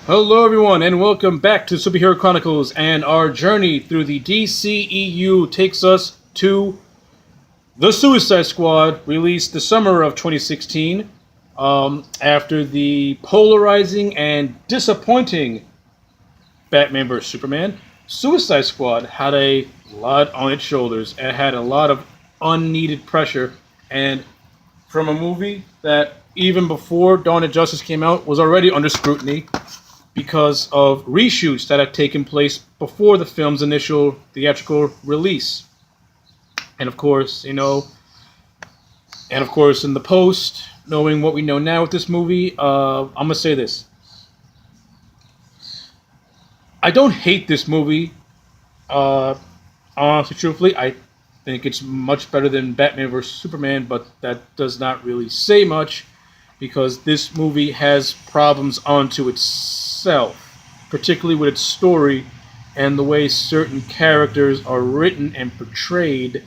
Hello, everyone, and welcome back to Superhero Chronicles. And our journey through the DCEU takes us to the Suicide Squad, released the summer of 2016. After the polarizing and disappointing Batman vs Superman, Suicide Squad had a lot on its shoulders and had a lot of unneeded pressure. And from a movie that even before Dawn of Justice came out was already under scrutiny because of reshoots that had taken place before the film's initial theatrical release. And of course, in the post, knowing what we know now with this movie, I'm gonna say this: I don't hate this movie. Uh, Honestly, truthfully, I think it's much better than Batman vs Superman, but that does not really say much because this movie has problems onto itself, particularly with its story and the way certain characters are written and portrayed.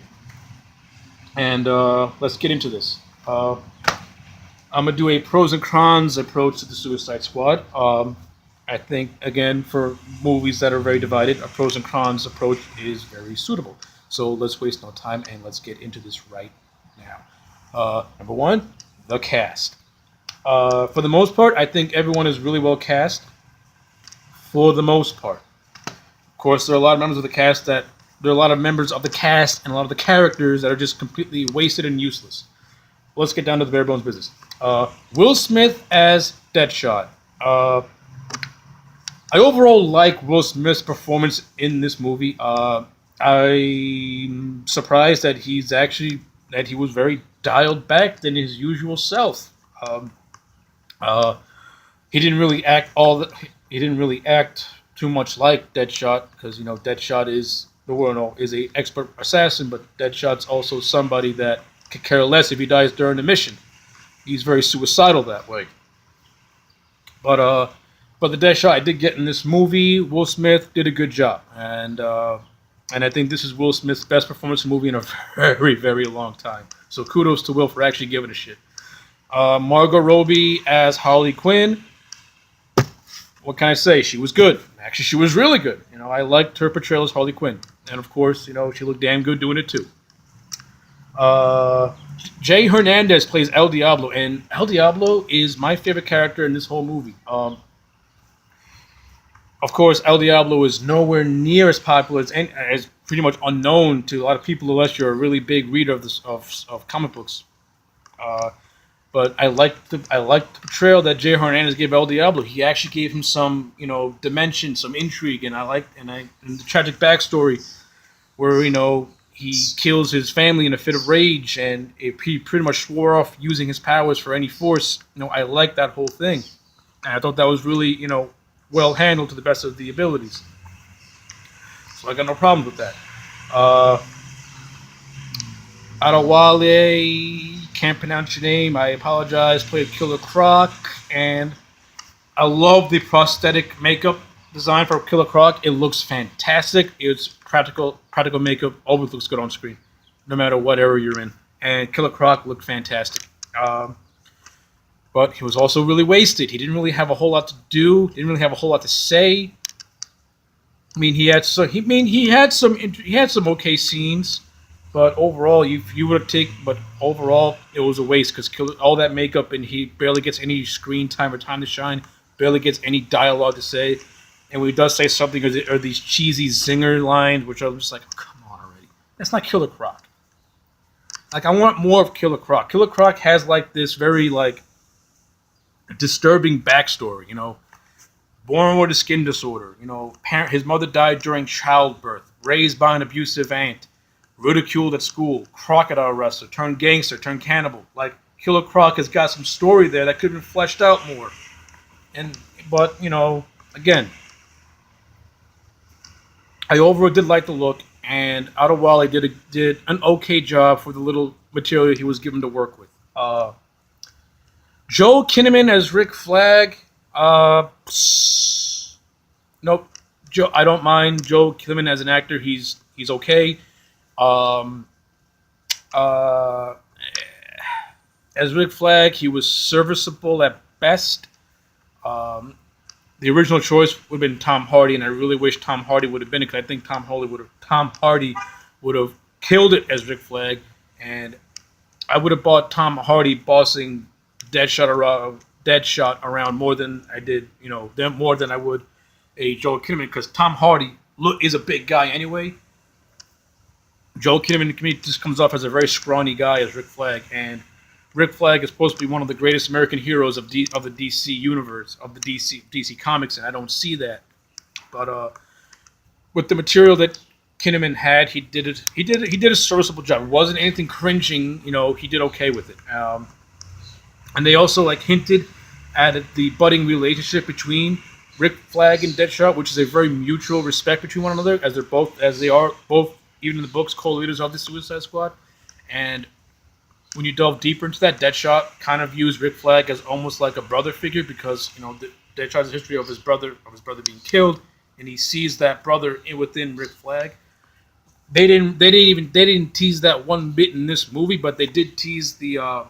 And let's get into this. I'm gonna do a pros and cons approach to the Suicide Squad. I think again for movies that are very divided, a pros and cons approach is very suitable. So let's waste no time and let's get into this right now. Number one, the cast. For the most part, I think everyone is really well cast. For the most part, of course, there are a lot of members of the cast that there are a lot of members of the cast and a lot of the characters that are just completely wasted and useless. Let's get down to the bare bones business. Will Smith as Deadshot. I overall like Will Smith's performance in this movie. I'm surprised that he was very dialed back than his usual self. Uh, he didn't really act he didn't really act too much like Deadshot because Deadshot is a expert assassin, but Deadshot's also somebody that could care less if he dies during the mission. He's very suicidal that way. But the Deadshot I did get in this movie, Will Smith did a good job, and I think this is Will Smith's best performance in a movie in a very, very long time. So kudos to Will for actually giving a shit. Margot Robbie as Harley Quinn. What can I say? She was good. Actually, she was really good. I liked her portrayal as Harley Quinn, and of course, she looked damn good doing it too. Jay Hernandez plays El Diablo, and El Diablo is my favorite character in this whole movie. Of course, El Diablo is nowhere near as popular as pretty much unknown to a lot of people unless you're a really big reader of comic books. But I liked the portrayal that Jay Hernandez gave El Diablo. He actually gave him some dimension, some intrigue, and and the tragic backstory where he kills his family in a fit of rage, and he pretty much swore off using his powers for any force. I liked that whole thing, and I thought that was really well handled to the best of the abilities. So I got no problems with that. Adewale, can't pronounce your name. I apologize. Played Killer Croc, and I love the prosthetic makeup design for Killer Croc. It looks fantastic. It's practical makeup. Always looks good on screen, no matter what era you're in. And Killer Croc looked fantastic. But he was also really wasted. He didn't really have a whole lot to do. Didn't really have a whole lot to say. I mean, he had some okay scenes, but overall, overall, it was a waste because all that makeup and he barely gets any screen time or time to shine. Barely gets any dialogue to say, and when he does say something, are these cheesy zinger lines, which are just like, oh, come on already. That's not Killer Croc. Like, I want more of Killer Croc. Killer Croc has like this very disturbing backstory. Born with a skin disorder. His mother died during childbirth. Raised by an abusive aunt. Ridiculed at school. Crocodile wrestler. Turned gangster. Turned cannibal. Like, Killer Croc has got some story there that could have been fleshed out more. But again, I overall did like the look, and Adewale did an okay job for the little material he was given to work with. Joe Kinnaman as Rick Flag. Nope. I don't mind Joe Kinnaman as an actor. He's okay. As Rick Flag, he was serviceable at best. the original choice would have been Tom Hardy, and I really wish Tom Hardy would have been it because I think Tom Hardy would have killed it as Rick Flag, and I would have bought Tom Hardy bossing Deadshot around more than I did, more than I would a Joel Kinnaman because Tom Hardy is a big guy anyway. Joel Kinnaman to me just comes off as a very scrawny guy as Rick Flag, and Rick Flag is supposed to be one of the greatest American heroes of the DC universe, of the DC comics, and I don't see that. But with the material that Kinnaman had, he did a serviceable job. It wasn't anything cringing, he did okay with it. And they also hinted at the budding relationship between Rick Flag and Deadshot, which is a very mutual respect between one another, as they are both, even in the books, co-leaders of the Suicide Squad. And when you delve deeper into that, Deadshot kind of views Rick Flag as almost like a brother figure because Deadshot has a history of his brother being killed, and he sees that brother within Rick Flag. They didn't tease that one bit in this movie, but they did tease the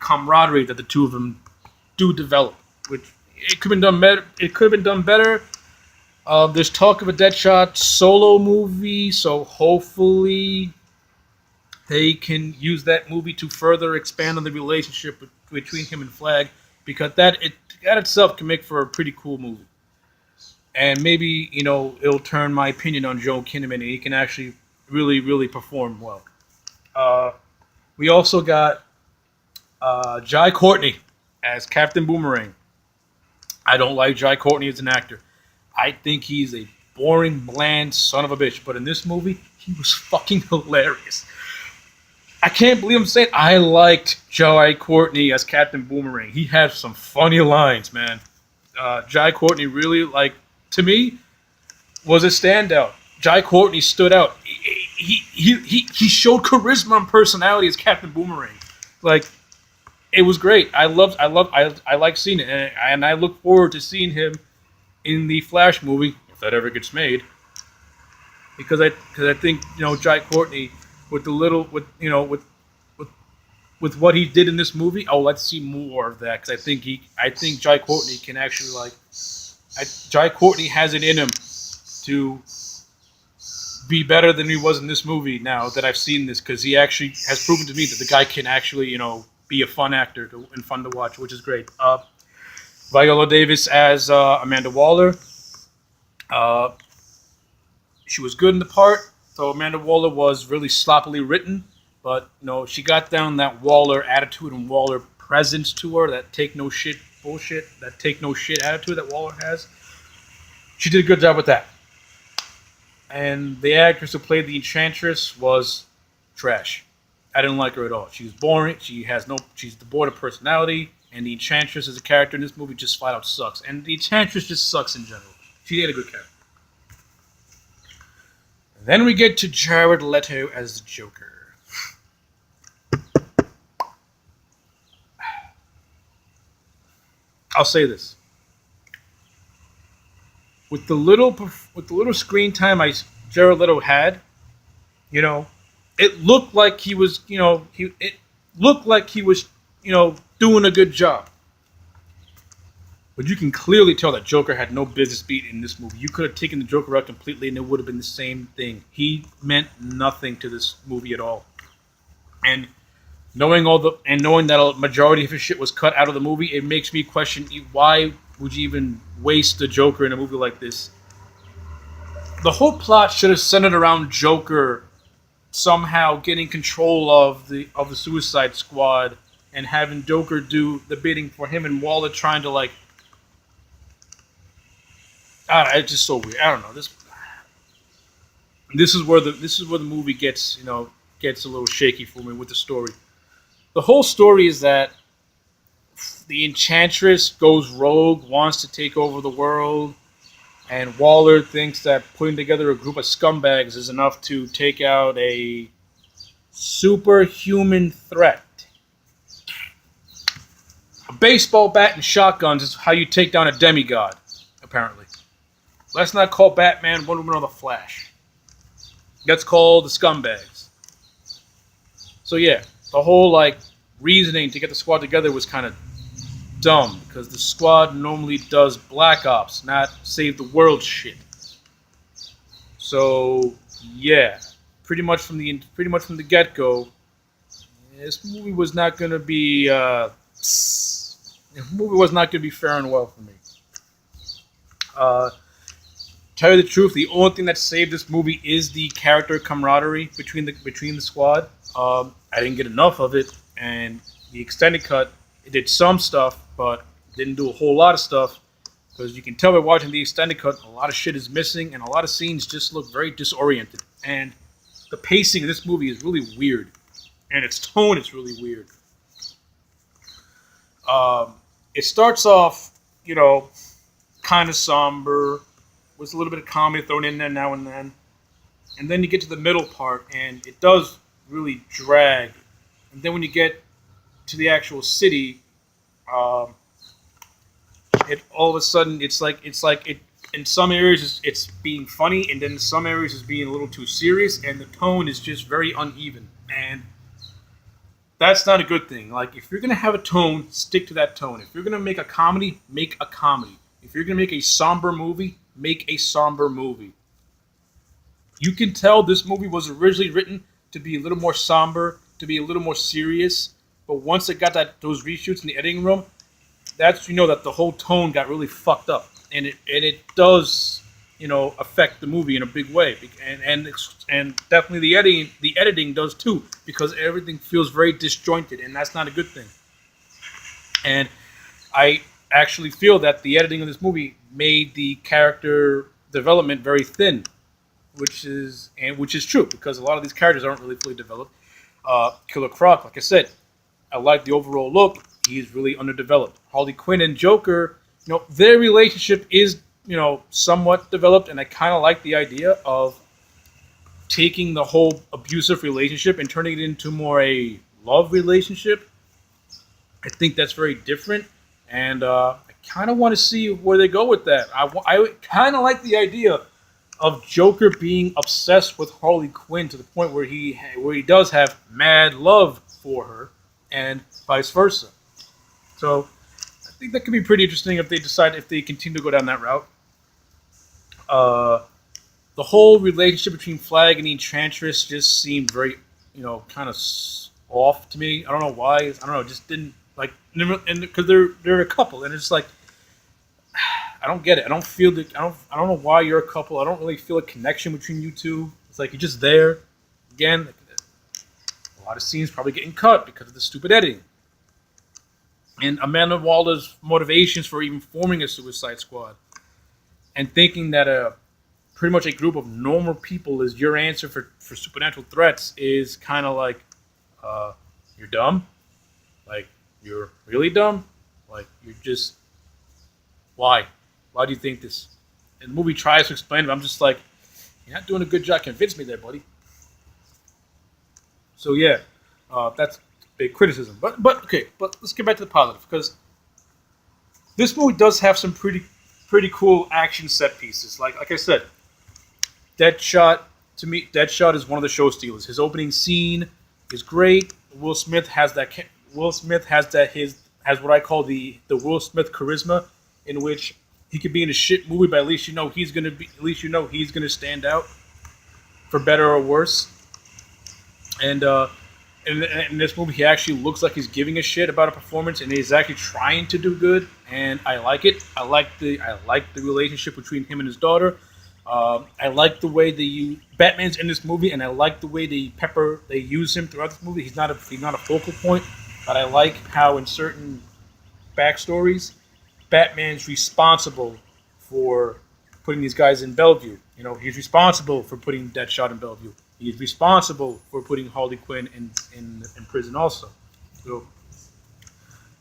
camaraderie that the two of them do develop, which it could have been done better. It could have been done better. There's talk of a Deadshot solo movie, so hopefully they can use that movie to further expand on the relationship between him and Flag, because that itself can make for a pretty cool movie. And maybe, it'll turn my opinion on Joel Kinnaman, and he can actually really, really perform well. We also got Jai Courtney as Captain Boomerang. I don't like Jai Courtney as an actor. I think he's a boring, bland son of a bitch. But in this movie, he was fucking hilarious. I can't believe I'm saying I liked Jai Courtney as Captain Boomerang. He had some funny lines, man. Jai Courtney really, to me, was a standout. Jai Courtney stood out. He showed charisma and personality as Captain Boomerang. It was great. I like seeing it, and I look forward to seeing him in the Flash movie if that ever gets made. Because I think Jai Courtney with what he did in this movie, I would like to see more of that because I think Jai Courtney can actually Jai Courtney has it in him to be better than he was in this movie. Now that I've seen this, because he actually has proven to me that the guy can actually be a fun actor and fun to watch, which is great. Viola Davis as Amanda Waller. She was good in the part, though Amanda Waller was really sloppily written. But she got down that Waller attitude and Waller presence to her, that take no shit bullshit, that take no shit attitude that Waller has. She did a good job with that. And the actress who played the Enchantress was trash. I didn't like her at all. She was boring. She's devoid of personality. And the Enchantress as a character in this movie just flat out sucks. And the Enchantress just sucks in general. She had a good character. And then we get to Jared Leto as the Joker. I'll say this: with the little screen time Jared Leto had, it looked like he was, doing a good job. But you can clearly tell that Joker had no business being in this movie. You could have taken the Joker out completely, and it would have been the same thing. He meant nothing to this movie at all. And knowing that a majority of his shit was cut out of the movie, it makes me question why would you even waste the Joker in a movie like this? The whole plot should have centered around Joker somehow getting control of the Suicide Squad and having Joker do the bidding for him, and Waller trying to it's just so weird. I don't know. This is where the movie gets a little shaky for me with the story. The whole story is that the Enchantress goes rogue, wants to take over the world, and Waller thinks that putting together a group of scumbags is enough to take out a superhuman threat. A baseball bat and shotguns is how you take down a demigod, apparently. Let's not call Batman, Wonder Woman, or the Flash. That's called the scumbags. So yeah, the whole reasoning to get the squad together was kind of dumb because the Squad normally does Black Ops, not save the world shit. So yeah, pretty much from the get go, this movie was not gonna be fair and well for me. Uh, tell you the truth, the only thing that saved this movie is the character camaraderie between the squad. I didn't get enough of it, and the extended cut it did some stuff, but didn't do a whole lot of stuff. Because you can tell by watching the extended cut, a lot of shit is missing, and a lot of scenes just look very disoriented. And the pacing of this movie is really weird, and its tone is really weird. It starts off, kind of somber, with a little bit of comedy thrown in there now and then. And then you get to the middle part, and it does really drag. And then when you get to the actual city, it all of a sudden it's like it in some areas it's being funny, and then in some areas it's being a little too serious, and the tone is just very uneven. And that's not a good thing. Like, if you're gonna have a tone, stick to that tone. If you're gonna make a comedy, make a comedy. If you're gonna make a somber movie, make a somber movie. You can tell this movie was originally written to be a little more somber, to be a little more serious. But once it got those reshoots in the editing room, that's that the whole tone got really fucked up, and it does affect the movie in a big way, and definitely the editing does too, because everything feels very disjointed, and that's not a good thing. And I actually feel that the editing of this movie made the character development very thin, which is true, because a lot of these characters aren't really fully developed. Killer Croc, like I said, I like the overall look. He's really underdeveloped. Harley Quinn and Joker, their relationship is, somewhat developed, and I kind of like the idea of taking the whole abusive relationship and turning it into more a love relationship. I think that's very different, and I kind of want to see where they go with that. I kind of like the idea of Joker being obsessed with Harley Quinn to the point where he does have mad love for her, and vice versa. So I think that could be pretty interesting if they continue to go down that route. The whole relationship between Flag and Enchantress just seemed very, kind of off to me. I don't know why. I don't know. It just didn't like, and because they're a couple, and it's like, I don't get it. I don't feel the. I don't know why you're a couple. I don't really feel a connection between you two. It's like you're just there. Again, a lot of scenes probably getting cut because of the stupid editing. And Amanda Waller's motivations for even forming a Suicide Squad, and thinking that pretty much a group of normal people is your answer for supernatural threats is kind of like, you're dumb. Like, you're really dumb. Like, you're just, why? Why do you think this? And the movie tries to explain it, but I'm just like, you're not doing a good job. Convince me there, buddy. So yeah, that's big criticism. But let's get back to the positive, because this movie does have some pretty cool action set pieces. Like I said, Deadshot, to me, Deadshot is one of the show stealers. His opening scene is great. Will Smith has what I call the Will Smith charisma, in which he could be in a shit movie, but at least he's gonna stand out, for better or worse. And in this movie, he actually looks like he's giving a shit about a performance, and he's actually trying to do good. And I like it. I like the relationship between him and his daughter. I like the way Batman's in this movie, and I like the way they use him throughout this movie. He's not a focal point, but I like how in certain backstories, Batman's responsible for putting these guys in Bellevue. He's responsible for putting Deadshot in Bellevue. He's responsible for putting Harley Quinn in prison also. So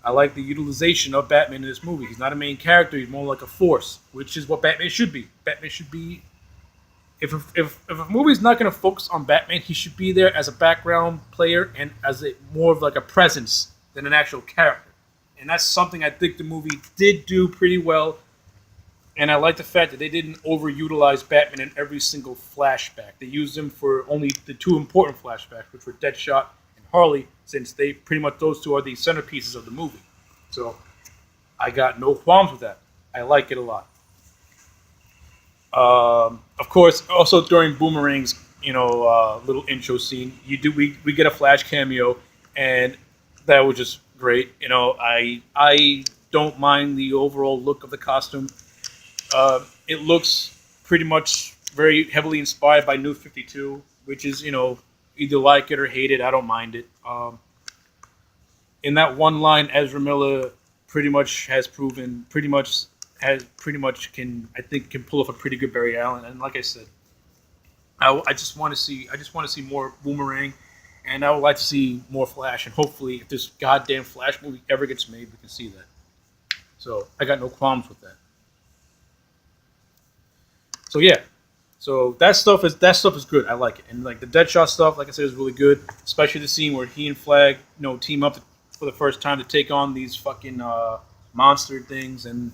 I like the utilization of Batman in this movie. He's not a main character. He's more like a force, which is what Batman should be. Batman should be... If a movie's not going to focus on Batman, he should be there as a background player and as more of like a presence than an actual character. And that's something I think the movie did do pretty well. And I like the fact that they didn't overutilize Batman in every single flashback. They used him for only the two important flashbacks, which were Deadshot and Harley, since those two are the centerpieces of the movie. So I got no qualms with that. I like it a lot. Of course, also during Boomerang's, little intro scene, we get a Flash cameo, and that was just great. I don't mind the overall look of the costume. It looks pretty much very heavily inspired by New 52, which is, either like it or hate it. I don't mind it. In that one line, Ezra Miller pretty much has proven, pretty much can pull off a pretty good Barry Allen. And like I said, I just want to see more Boomerang, and I would like to see more Flash. And hopefully, if this goddamn Flash movie ever gets made, we can see that. So I got no qualms with that. So yeah, so that stuff is good. I like it, and like the Deadshot stuff, like I said, is really good. Especially the scene where he and Flag, team up for the first time to take on these fucking monster things, and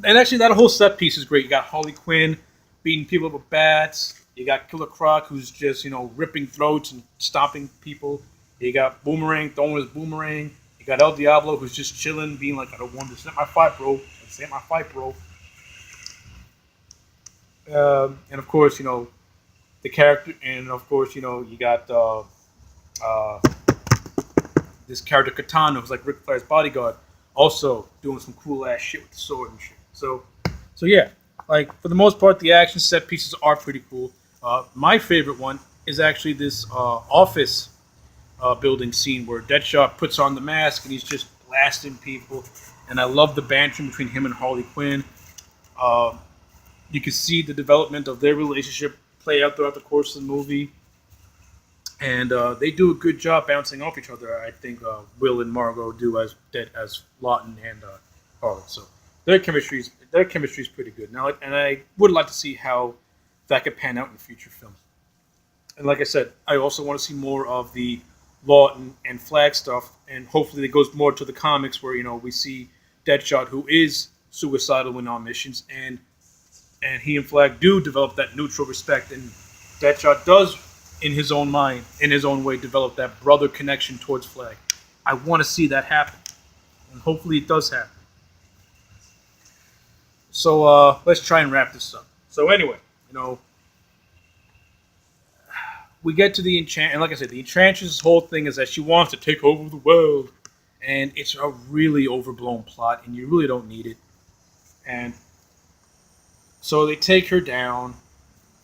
actually that whole set piece is great. You got Harley Quinn beating people up with bats. You got Killer Croc, who's just ripping throats and stomping people. You got Boomerang throwing his boomerang. You got El Diablo, who's just chilling, being like, "I don't want to set my fight, bro. Set my fight, bro." And of course, the character, and of course, you got this character Katana, who's like Ric Flair's bodyguard, also doing some cool ass shit with the sword and shit. So yeah, like for the most part, the action set pieces are pretty cool. My favorite one is actually this office building scene where Deadshot puts on the mask and he's just blasting people, and I love the bantering between him and Harley Quinn. You can see the development of their relationship play out throughout the course of the movie, and they do a good job bouncing off each other. I think Will and Margot do as Lawton and Harley. So their chemistry is pretty good. Now, and I would like to see how that could pan out in future films. And like I said, I also want to see more of the Lawton and Flag stuff, and hopefully it goes more to the comics where we see Deadshot, who is suicidal when on missions, and he and Flag do develop that neutral respect, and Deadshot does, in his own mind, in his own way, develop that brother connection towards Flag. I want to see that happen, and hopefully it does happen. So let's try and wrap this up. So anyway, we get to the and like I said, the Enchantress' whole thing is that she wants to take over the world, and it's a really overblown plot, and you really don't need it. And so they take her down,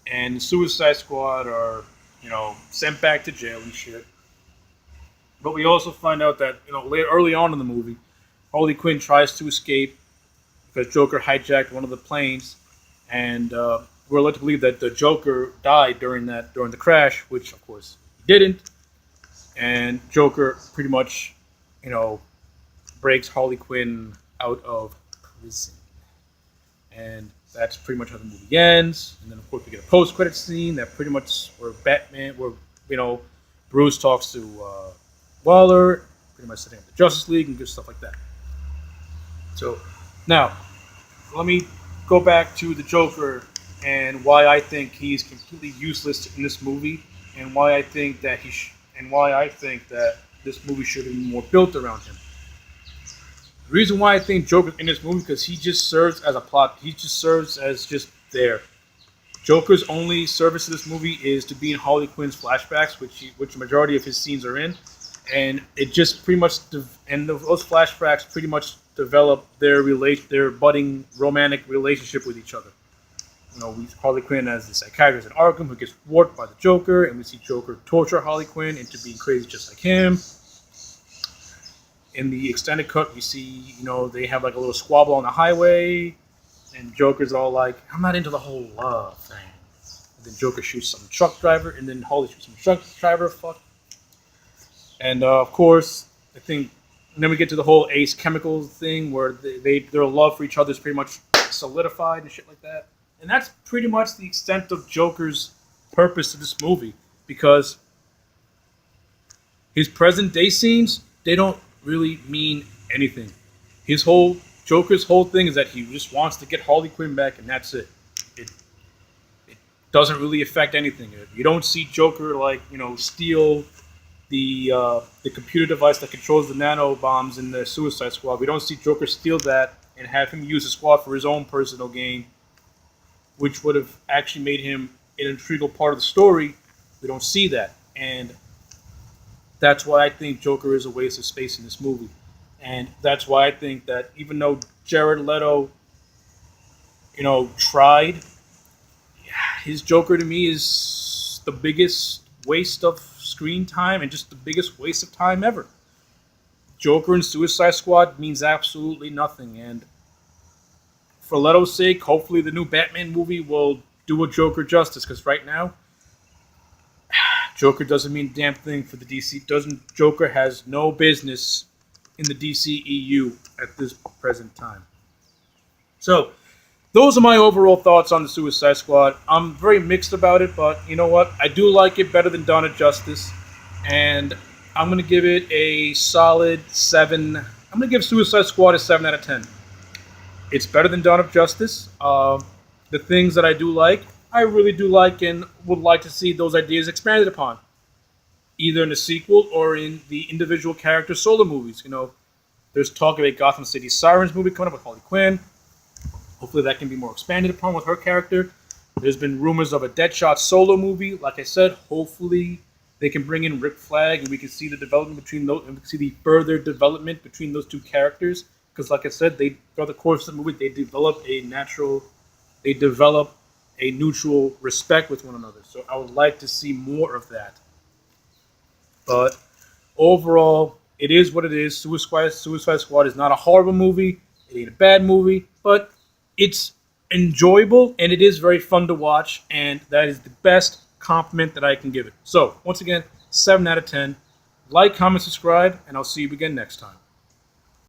and the Suicide Squad are, sent back to jail and shit. But we also find out that, early on in the movie, Harley Quinn tries to escape because Joker hijacked one of the planes, and we're led to believe that the Joker died during the crash, which of course he didn't. And Joker pretty much, breaks Harley Quinn out of prison, and that's pretty much how the movie ends. And then, of course, we get a post-credit scene that pretty much where Bruce talks to Waller, pretty much setting up the Justice League and good stuff like that. So, now, let me go back to the Joker and why I think he's completely useless in this movie, and why I think that this movie should have been more built around him. The reason why I think Joker's in this movie because he just serves as a plot. He just serves as just there. Joker's only service to this movie is to be in Harley Quinn's flashbacks, which the majority of his scenes are in, and it just pretty much those flashbacks pretty much develop their budding romantic relationship with each other. We see Harley Quinn as the psychiatrist in Arkham who gets warped by the Joker, and we see Joker torture Harley Quinn into being crazy just like him. In the extended cut, we see, they have like a little squabble on the highway, and Joker's all like, "I'm not into the whole love thing." And then Joker shoots some truck driver, and then Harley shoots some truck driver. Fuck. And of course, I think, and then we get to the whole Ace Chemical thing where their love for each other is pretty much solidified and shit like that. And that's pretty much the extent of Joker's purpose to this movie, because his present day scenes, they don't really mean anything. Joker's whole thing is that he just wants to get Harley Quinn back, and that's it. It doesn't really affect anything. You don't see Joker steal the computer device that controls the nano bombs in the Suicide Squad. We don't see Joker steal that and have him use the squad for his own personal gain, which would have actually made him an integral part of the story. We don't see that, and that's why I think Joker is a waste of space in this movie. And that's why I think that even though Jared Leto, tried, his Joker to me is the biggest waste of screen time and just the biggest waste of time ever. Joker in Suicide Squad means absolutely nothing. And for Leto's sake, hopefully the new Batman movie will do a Joker justice, because right now, Joker doesn't mean a damn thing for the DC. Joker has no business in the DCEU at this present time. So, those are my overall thoughts on the Suicide Squad. I'm very mixed about it, but you know what? I do like it better than Dawn of Justice, and I'm going to give it a solid 7. I'm going to give Suicide Squad a 7 out of 10. It's better than Dawn of Justice. The things that I do like, I really do like and would like to see those ideas expanded upon, either in the sequel or in the individual character solo movies. There's talk of a Gotham City Sirens movie coming up with Harley Quinn. Hopefully that can be more expanded upon with her character. There's been rumors of a Deadshot solo movie. Like I said, hopefully they can bring in Rick Flag and we can see the development between those, and we can see the further development between those two characters. Because like I said, throughout the course of the movie, they develop a neutral respect with one another. So I would like to see more of that. But overall, it is what it is. Suicide Squad is not a horrible movie. It ain't a bad movie, but it's enjoyable and it is very fun to watch, and that is the best compliment that I can give it. So, once again, 7 out of 10. Like, comment, subscribe, and I'll see you again next time.